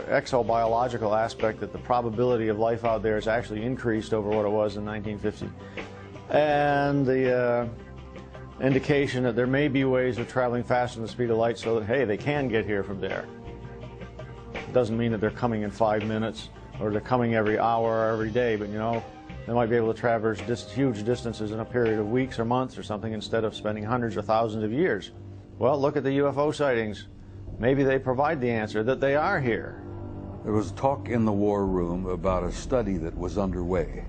exobiological aspect, that the probability of life out there has actually increased over what it was in 1950. And the indication that there may be ways of traveling faster than the speed of light so that, hey, they can get here from there. It doesn't mean that they're coming in 5 minutes or they're coming every hour or every day, but you know, they might be able to traverse huge distances in a period of weeks or months or something instead of spending hundreds or thousands of years. Well, look at the UFO sightings. Maybe they provide the answer that they are here. There was talk in the war room about a study that was underway.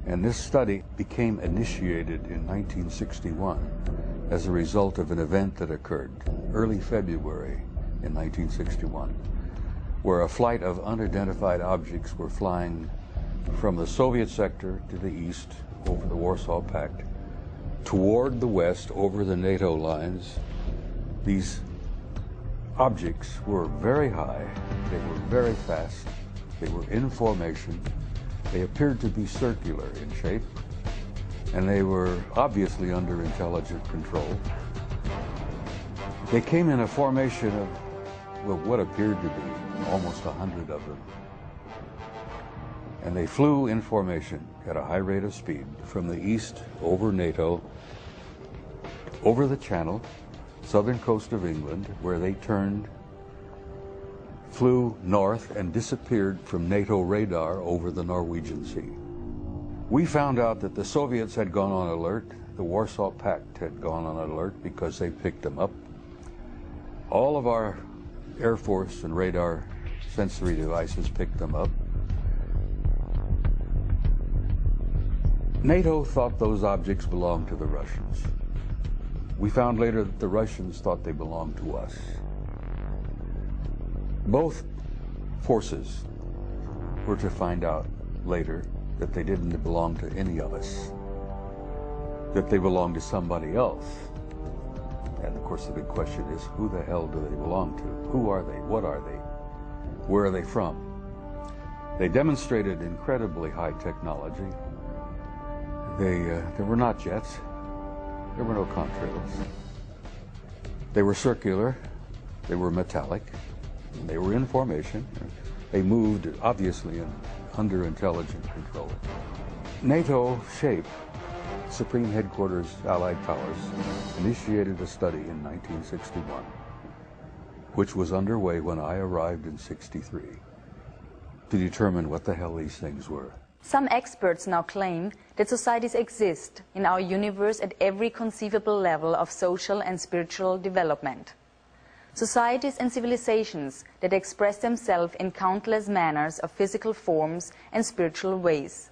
And this study became initiated in 1961 as a result of an event that occurred early February in 1961, where a flight of unidentified objects were flying from the Soviet sector to the east over the Warsaw Pact toward the west over the NATO lines. These objects were very high, they were very fast, they were in formation, they appeared to be circular in shape, and they were obviously under intelligent control. They came in a formation of, well, what appeared to be almost 100 of them. And they flew in formation at a high rate of speed from the east over NATO, over the Channel, southern coast of England, where they turned, flew north, and disappeared from NATO radar over the Norwegian Sea. We found out that the Soviets had gone on alert, the Warsaw Pact had gone on alert because they picked them up. All of our Air Force and radar sensory devices picked them up. NATO thought those objects belonged to the Russians. We found later that the Russians thought they belonged to us. Both forces were to find out later that they didn't belong to any of us, that they belonged to somebody else. And of course the big question is, who the hell do they belong to? Who are they? What are they? Where are they from? They demonstrated incredibly high technology. There were not jets. There were no contrails. They were circular. They were metallic. They were in formation. They moved, obviously, under intelligent control. NATO SHAPE, Supreme Headquarters Allied Powers, initiated a study in 1961, which was underway when I arrived in '63, to determine what the hell these things were. Some experts now claim that societies exist in our universe at every conceivable level of social and spiritual development. Societies and civilizations that express themselves in countless manners of physical forms and spiritual ways.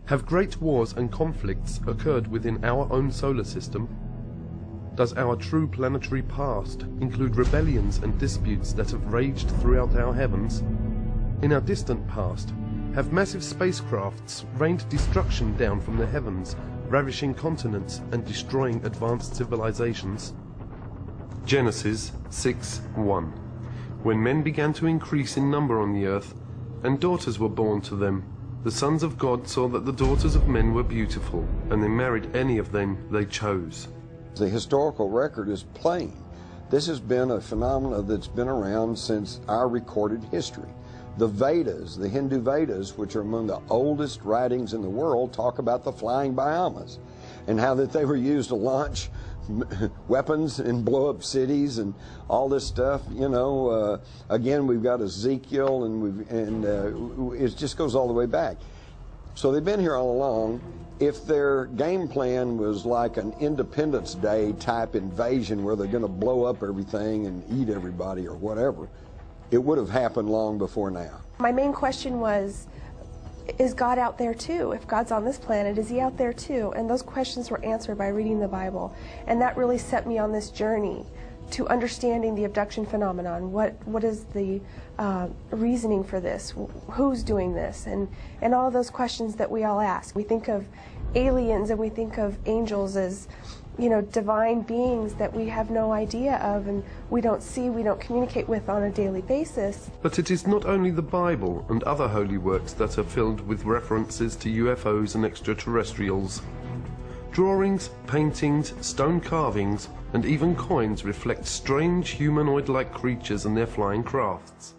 Have great wars and conflicts occurred within our own solar system? Does our true planetary past include rebellions and disputes that have raged throughout our heavens? In our distant past, have massive spacecrafts rained destruction down from the heavens, ravishing continents and destroying advanced civilizations? Genesis 6:1. When men began to increase in number on the earth, and daughters were born to them, the sons of God saw that the daughters of men were beautiful, and they married any of them they chose. The historical record is plain. This has been a phenomenon that's been around since our recorded history. The Vedas, the Hindu Vedas, which are among the oldest writings in the world, talk about the flying Brahmas and how that they were used to launch weapons and blow up cities and all this stuff. You know, again, we've got Ezekiel, and it just goes all the way back. So they've been here all along. If their game plan was like an Independence Day type invasion where they're going to blow up everything and eat everybody or whatever, it would have happened long before now. My main question was, is God out there too? If God's on this planet, is he out there too? And those questions were answered by reading the Bible. And that really set me on this journey to understanding the abduction phenomenon. What is the reasoning for this? Who's doing this? And all of those questions that we all ask. We think of aliens and we think of angels as, you know, divine beings that we have no idea of and we don't see, we don't communicate with on a daily basis. But it is not only the Bible and other holy works that are filled with references to UFOs and extraterrestrials. Drawings, paintings, stone carvings, and even coins reflect strange humanoid-like creatures and their flying crafts.